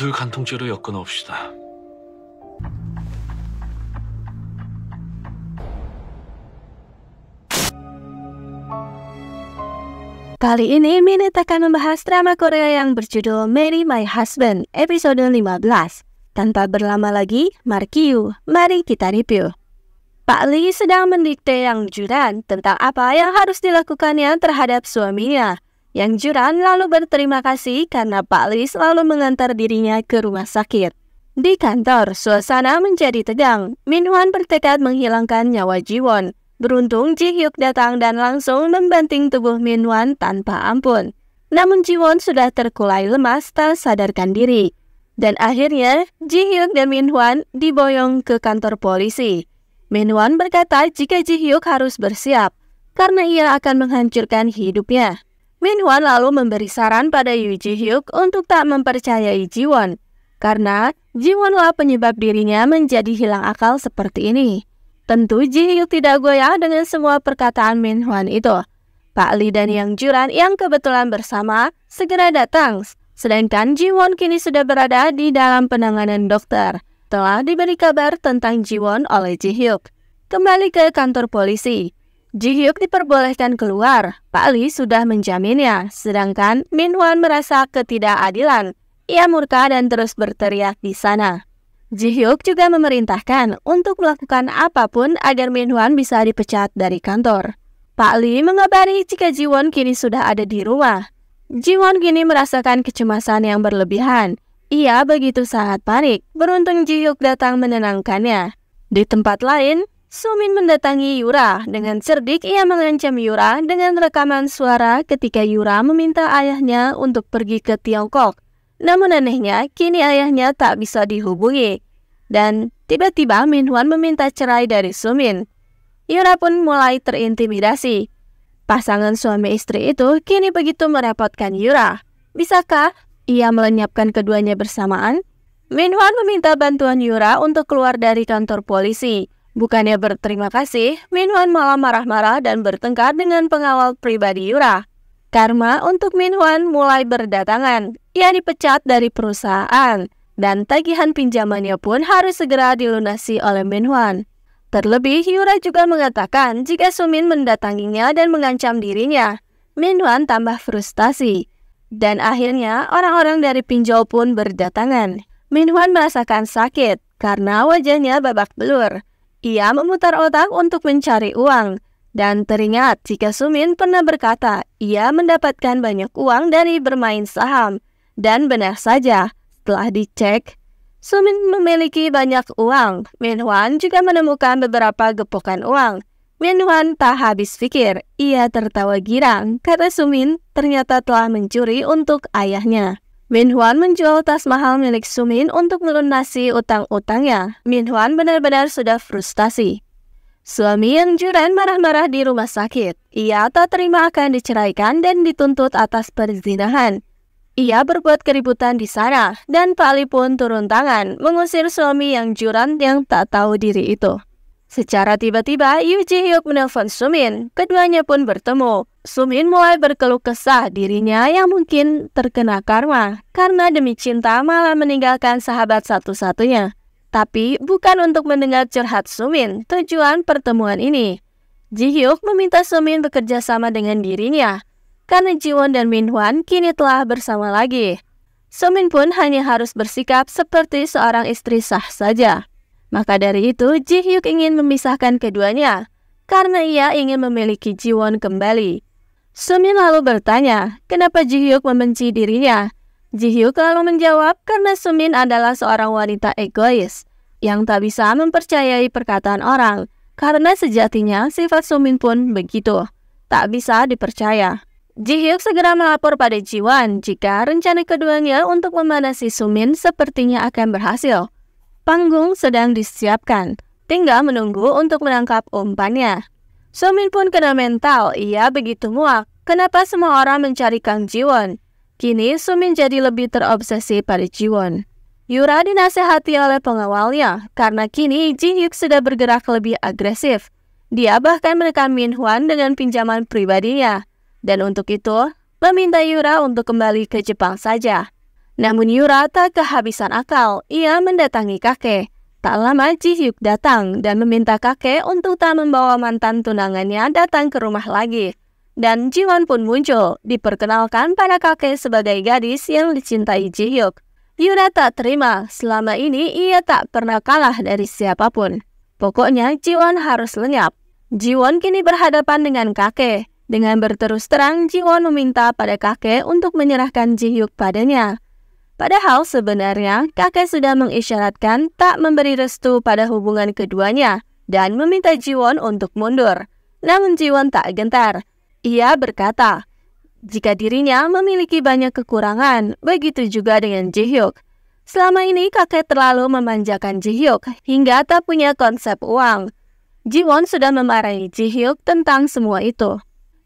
둘 간통죄로 엮어놓읍시다. Kali ini Minute akan membahas drama Korea yang berjudul Marry My Husband episode 15. Tanpa berlama lagi, mari kita review. Pak Lee sedang mendikte Yang Juran tentang apa yang harus dilakukannya terhadap suaminya. Yang Juran lalu berterima kasih karena Pak Lee selalu mengantar dirinya ke rumah sakit. Di kantor, suasana menjadi tegang. Min Hwan bertekad menghilangkan nyawa Ji-won. Beruntung Ji-hyuk datang dan langsung membanting tubuh Min Hwan tanpa ampun. Namun Ji-won sudah terkulai lemas tak sadarkan diri. Dan akhirnya Ji-hyuk dan Min Hwan diboyong ke kantor polisi. Min Hwan berkata jika Ji-hyuk harus bersiap karena ia akan menghancurkan hidupnya. Min Hwan lalu memberi saran pada Yoo Ji-hyuk untuk tak mempercayai Ji-won karena Ji-won lah penyebab dirinya menjadi hilang akal seperti ini. Tentu Ji-hyuk tidak goyah dengan semua perkataan Min Hwan itu. Pak Lee dan Yang Juran yang kebetulan bersama segera datang. Sedangkan Ji-won kini sudah berada di dalam penanganan dokter. Telah diberi kabar tentang Ji-won oleh Ji-hyuk. Kembali ke kantor polisi. Ji-hyuk diperbolehkan keluar. Pak Lee sudah menjaminnya. Sedangkan Min Hwan merasa ketidakadilan. Ia murka dan terus berteriak di sana. Ji-hyuk juga memerintahkan untuk melakukan apapun agar Min Hwan bisa dipecat dari kantor. Pak Lee mengabari jika Ji-won kini sudah ada di rumah. Ji-won kini merasakan kecemasan yang berlebihan. Ia begitu sangat panik. Beruntung Ji-hyuk datang menenangkannya. Di tempat lain, Sumin mendatangi Yura. Dengan cerdik ia mengancam Yura dengan rekaman suara ketika Yura meminta ayahnya untuk pergi ke Tiongkok. Namun anehnya, kini ayahnya tak bisa dihubungi. Dan tiba-tiba Min Hwan meminta cerai dari Sumin. Yura pun mulai terintimidasi. Pasangan suami istri itu kini begitu merepotkan Yura. Bisakah ia melenyapkan keduanya bersamaan? Min Hwan meminta bantuan Yura untuk keluar dari kantor polisi. Bukannya berterima kasih, Min Hwan malah marah-marah dan bertengkar dengan pengawal pribadi Yura. Karma untuk Min Hwan mulai berdatangan. Ia dipecat dari perusahaan dan tagihan pinjamannya pun harus segera dilunasi oleh Min Hwan. Terlebih, Yura juga mengatakan jika Sumin mendatanginya dan mengancam dirinya. Min Hwan tambah frustasi. Dan akhirnya orang-orang dari pinjol pun berdatangan. Min Hwan merasakan sakit karena wajahnya babak belur. Ia memutar otak untuk mencari uang. Dan teringat jika Sumin pernah berkata ia mendapatkan banyak uang dari bermain saham. Dan benar saja, setelah dicek, Sumin memiliki banyak uang. Min Hwan juga menemukan beberapa gepokan uang. Min Hwan tak habis pikir, ia tertawa girang karena Sumin ternyata telah mencuri untuk ayahnya. Min Hwan menjual tas mahal milik Sumin untuk melunasi utang-utangnya. Min Hwan benar-benar sudah frustasi. Suami Yang Juran marah-marah di rumah sakit. Ia tak terima akan diceraikan dan dituntut atas perzinahan. Ia berbuat keributan di sana dan Pak Lee pun turun tangan mengusir suami Yang Juran yang tak tahu diri itu. Secara tiba-tiba Yoo Ji-hyuk menelpon Sumin. Keduanya pun bertemu. Sumin mulai berkeluh kesah dirinya yang mungkin terkena karma karena demi cinta malah meninggalkan sahabat satu-satunya. Tapi bukan untuk mendengar curhat Sumin tujuan pertemuan ini. Ji-hyuk meminta Sumin bekerja sama dengan dirinya karena Ji-won dan Min Hwan kini telah bersama lagi. Sumin pun hanya harus bersikap seperti seorang istri sah saja. Maka dari itu Ji-hyuk ingin memisahkan keduanya karena ia ingin memiliki Ji-won kembali. Sumin lalu bertanya kenapa Ji-hyuk membenci dirinya. Ji-hyuk lalu menjawab karena Sumin adalah seorang wanita egois yang tak bisa mempercayai perkataan orang karena sejatinya sifat Sumin pun begitu, tak bisa dipercaya. Ji-hyuk segera melapor pada Ji-won jika rencana keduanya untuk memanasi Sumin sepertinya akan berhasil. Panggung sedang disiapkan, tinggal menunggu untuk menangkap umpannya. Sumin pun kena mental, ia begitu muak. Kenapa semua orang mencari Kang Ji-won? Kini Sumin jadi lebih terobsesi pada Ji-won. Yura dinasehati oleh pengawalnya karena kini Ji-hyuk sudah bergerak lebih agresif. Dia bahkan menekan Min Hwan dengan pinjaman pribadinya. Dan untuk itu, meminta Yura untuk kembali ke Jepang saja. Namun Yura tak kehabisan akal, ia mendatangi kakek. Tak lama Ji-hyuk datang dan meminta kakek untuk tak membawa mantan tunangannya datang ke rumah lagi. Dan Ji-won pun muncul, diperkenalkan pada kakek sebagai gadis yang dicintai Ji-hyuk. Yura tak terima, selama ini ia tak pernah kalah dari siapapun. Pokoknya Ji-won harus lenyap. Ji-won kini berhadapan dengan kakek. Dengan berterus terang, Ji-won meminta pada kakek untuk menyerahkan Ji-hyuk padanya. Padahal sebenarnya kakek sudah mengisyaratkan tak memberi restu pada hubungan keduanya dan meminta Ji-won untuk mundur. Namun Ji-won tak gentar. Ia berkata, jika dirinya memiliki banyak kekurangan, begitu juga dengan Ji-hyuk. Selama ini kakek terlalu memanjakan Ji-hyuk hingga tak punya konsep uang. Ji-won sudah memarahi Ji-hyuk tentang semua itu.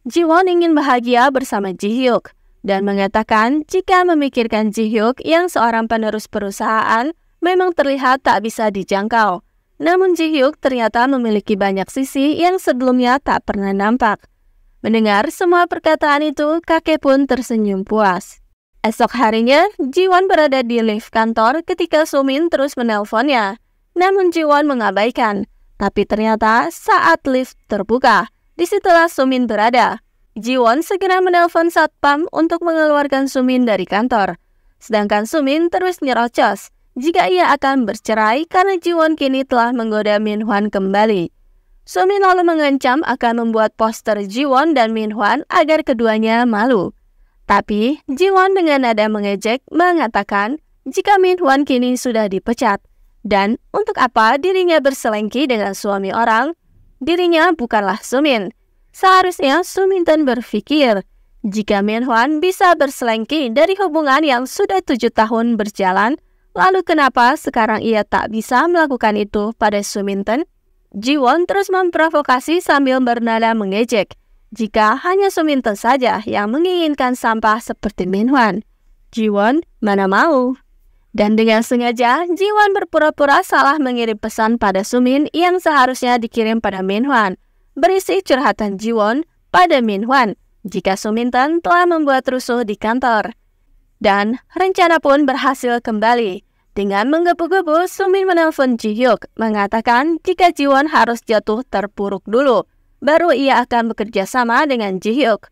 Ji-won ingin bahagia bersama Ji-hyuk dan mengatakan jika memikirkan Ji-hyuk yang seorang penerus perusahaan memang terlihat tak bisa dijangkau. Namun Ji-hyuk ternyata memiliki banyak sisi yang sebelumnya tak pernah nampak. Mendengar semua perkataan itu, kakek pun tersenyum puas. Esok harinya, Ji-won berada di lift kantor ketika Sumin terus menelponnya. Namun Ji-won mengabaikan, tapi ternyata saat lift terbuka, disitulah Sumin berada. Ji-won segera menelpon satpam untuk mengeluarkan Sumin dari kantor. Sedangkan Sumin terus nyerocos jika ia akan bercerai karena Ji-won kini telah menggoda Min-hwan kembali. Sumin lalu mengancam akan membuat poster Ji-won dan Min-hwan agar keduanya malu. Tapi Ji-won dengan nada mengejek mengatakan jika Min-hwan kini sudah dipecat. Dan untuk apa dirinya berselengki dengan suami orang? Dirinya bukanlah Sumin. Seharusnya Suminten berpikir, jika Min-hwan bisa berselengki dari hubungan yang sudah 7 tahun berjalan, lalu kenapa sekarang ia tak bisa melakukan itu pada Suminten? Ji-won terus memprovokasi sambil bernada mengejek, jika hanya Suminten saja yang menginginkan sampah seperti Min-hwan. Ji-won mana mau? Dan dengan sengaja, Ji-won berpura-pura salah mengirim pesan pada Sumin yang seharusnya dikirim pada Min-hwan. Berisi curhatan Ji-won pada Min-hwan jika Suminten telah membuat rusuh di kantor. Dan rencana pun berhasil kembali. Dengan menggebu-gebu, Sumin menelpon Ji-hyuk mengatakan jika Ji-won harus jatuh terpuruk dulu, baru ia akan bekerja sama dengan Ji-hyuk.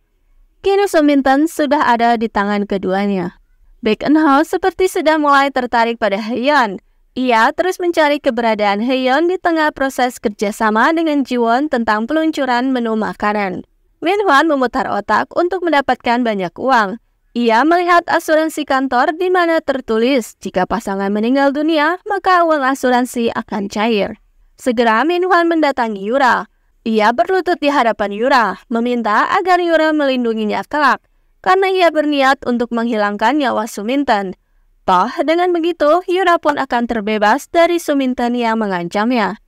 Kini Suminten sudah ada di tangan keduanya. Baek Eun-ho seperti sudah mulai tertarik pada Haeyeon. Ia terus mencari keberadaan Haeyeon di tengah proses kerjasama dengan Ji-won tentang peluncuran menu makanan. Min-hwan memutar otak untuk mendapatkan banyak uang. Ia melihat asuransi kantor di mana tertulis jika pasangan meninggal dunia, maka uang asuransi akan cair. Segera Min-hwan mendatangi Yura. Ia berlutut di hadapan Yura, meminta agar Yura melindunginya kelak, karena ia berniat untuk menghilangkan nyawa Suminten. Toh, dengan begitu, Yura pun akan terbebas dari Suminten yang mengancamnya.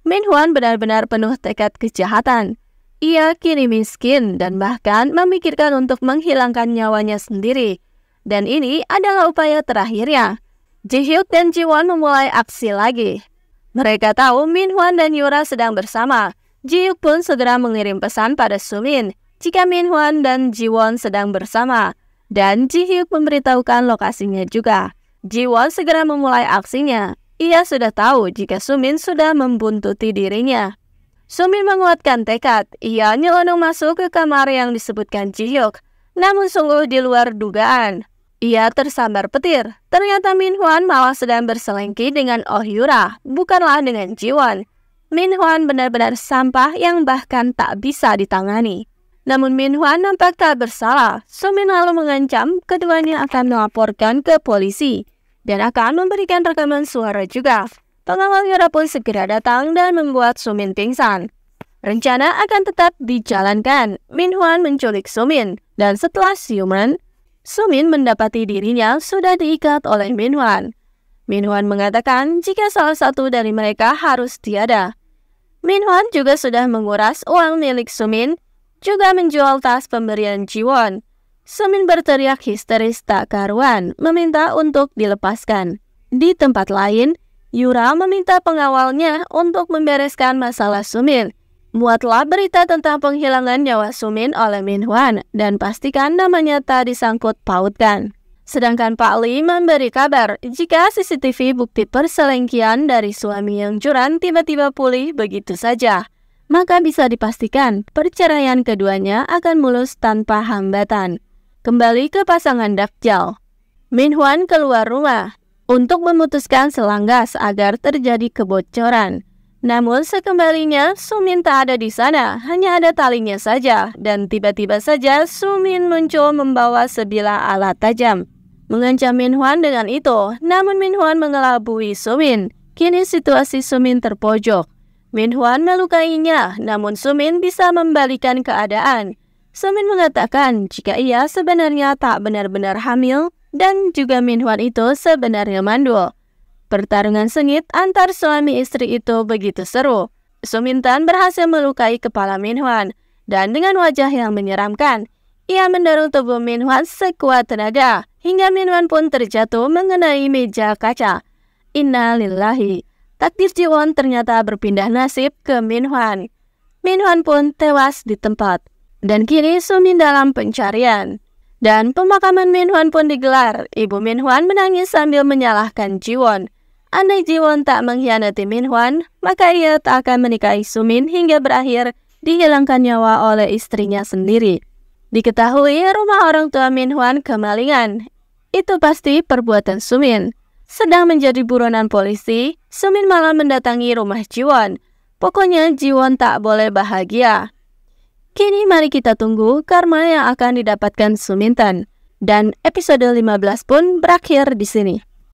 Min-hwan benar-benar penuh tekad kejahatan. Ia kini miskin dan bahkan memikirkan untuk menghilangkan nyawanya sendiri. Dan ini adalah upaya terakhirnya. Ji-hyuk dan Ji-won memulai aksi lagi. Mereka tahu Min-hwan dan Yura sedang bersama. Ji-hyuk pun segera mengirim pesan pada Sumin jika Min-hwan dan Ji-won sedang bersama. Dan Ji-hyuk memberitahukan lokasinya juga. Ji-won segera memulai aksinya. Ia sudah tahu jika Sumin sudah membuntuti dirinya. Sumin menguatkan tekad. Ia nyelonong masuk ke kamar yang disebutkan Ji-hyuk. Namun sungguh di luar dugaan. Ia tersambar petir. Ternyata Min-hwan malah sedang berselengki dengan Oh Yura, bukanlah dengan Ji-won. Min-hwan benar-benar sampah yang bahkan tak bisa ditangani. Namun Min-hwan nampak tak bersalah. Sumin lalu mengancam keduanya akan melaporkan ke polisi dan akan memberikan rekaman suara juga. Pengawal Yura pun segera datang dan membuat Sumin pingsan. Rencana akan tetap dijalankan. Min-hwan menculik Sumin dan setelah siuman, Sumin mendapati dirinya sudah diikat oleh Min-hwan. Min-hwan mengatakan jika salah satu dari mereka harus tiada. Min-hwan juga sudah menguras uang milik Sumin, juga menjual tas pemberian Ji-won. Sumin berteriak histeris tak karuan, meminta untuk dilepaskan. Di tempat lain, Yura meminta pengawalnya untuk membereskan masalah Sumin. Buatlah berita tentang penghilangan nyawa Sumin oleh Min-hwan dan pastikan namanya tak disangkut pautkan. Sedangkan Pak Lee memberi kabar jika CCTV bukti perselingkuhan dari suami yang curang tiba-tiba pulih begitu saja, maka bisa dipastikan perceraian keduanya akan mulus tanpa hambatan. Kembali ke pasangan Dakjal. Min Hwan keluar rumah untuk memutuskan selanggas agar terjadi kebocoran. Namun sekembalinya Sumin tak ada di sana, hanya ada talinya saja. Dan tiba-tiba saja Sumin muncul membawa sebilah alat tajam, mengancam Min Hwan dengan itu. Namun Min Hwan mengelabui Sumin. Kini situasi Sumin terpojok. Min Hwan melukainya, namun Sumin bisa membalikan keadaan. Sumin mengatakan jika ia sebenarnya tak benar-benar hamil dan juga Min Hwan itu sebenarnya mandul. Pertarungan sengit antar suami istri itu begitu seru. Sumin Tan berhasil melukai kepala Min Hwan dan dengan wajah yang menyeramkan, ia mendorong tubuh Min Hwan sekuat tenaga hingga Min Hwan pun terjatuh mengenai meja kaca. Innalillahi. Takdir Jiwon ternyata berpindah nasib ke Min Hwan. Min Hwan pun tewas di tempat. Dan kini Sumin dalam pencarian. Dan pemakaman Min Hwan pun digelar. Ibu Min Hwan menangis sambil menyalahkan Jiwon. Andai Jiwon tak mengkhianati Min Hwan, maka ia tak akan menikahi Sumin hingga berakhir dihilangkan nyawa oleh istrinya sendiri. Diketahui rumah orang tua Min Hwan kemalingan. Itu pasti perbuatan Sumin. Sedang menjadi buronan polisi, Sumin malah mendatangi rumah Jiwon. Pokoknya Jiwon tak boleh bahagia. Kini mari kita tunggu karma yang akan didapatkan Sumin Tan. Dan episode 15 pun berakhir di sini.